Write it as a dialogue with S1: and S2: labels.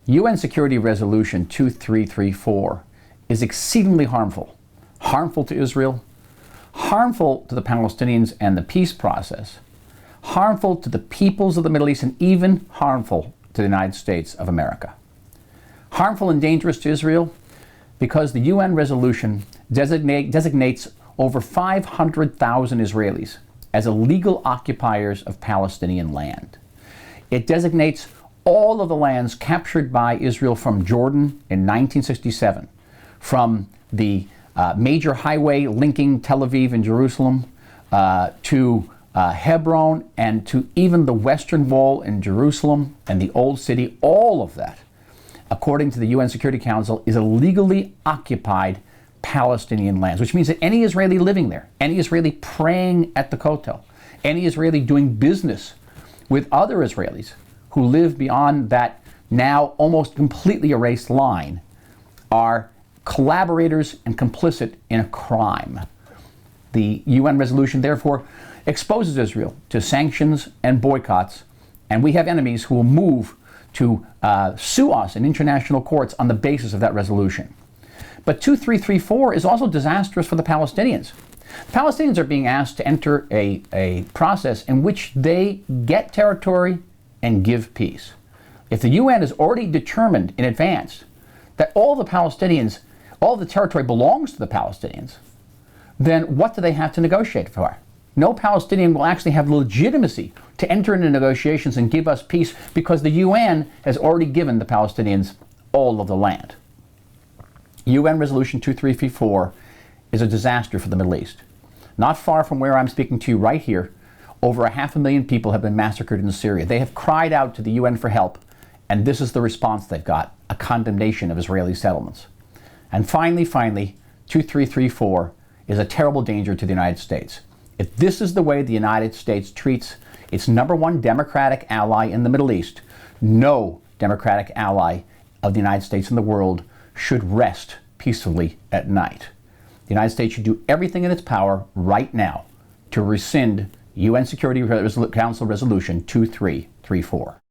S1: UN Security Resolution 2334 is exceedingly harmful. Harmful to Israel, harmful to the Palestinians and the peace process, harmful to the peoples of the Middle East, and even harmful to the United States of America. Harmful and dangerous to Israel because the UN resolution designates over 500,000 Israelis as illegal occupiers of Palestinian land. It designates all of the lands captured by Israel from Jordan in 1967, from the major highway linking Tel Aviv and Jerusalem to Hebron, and to even the Western Wall in Jerusalem and the Old City. All of that, according to the UN Security Council, is illegally occupied Palestinian lands, which means that any Israeli living there, any Israeli praying at the Kotel, any Israeli doing business with other Israelis who live beyond that now almost completely erased line are collaborators and complicit in a crime. The UN resolution, therefore, exposes Israel to sanctions and boycotts, and we have enemies who will move to sue us in international courts on the basis of that resolution. But 2334 is also disastrous for the Palestinians. The Palestinians are being asked to enter a process in which they get territory and give peace. If the UN has already determined in advance that all the Palestinians, all the territory belongs to the Palestinians, then what do they have to negotiate for? No Palestinian will actually have legitimacy to enter into negotiations and give us peace because the UN has already given the Palestinians all of the land. UN Resolution 2334 is a disaster for the Middle East. Not far from where I'm speaking to you right here, over 500,000 people have been massacred in Syria. They have cried out to the UN for help, and this is the response they've got: a condemnation of Israeli settlements. And finally, 2334 is a terrible danger to the United States. If this is the way the United States treats its number one democratic ally in the Middle East, no democratic ally of the United States in the world should rest peacefully at night. The United States should do everything in its power right now to rescind UN Security Council Resolution 2334.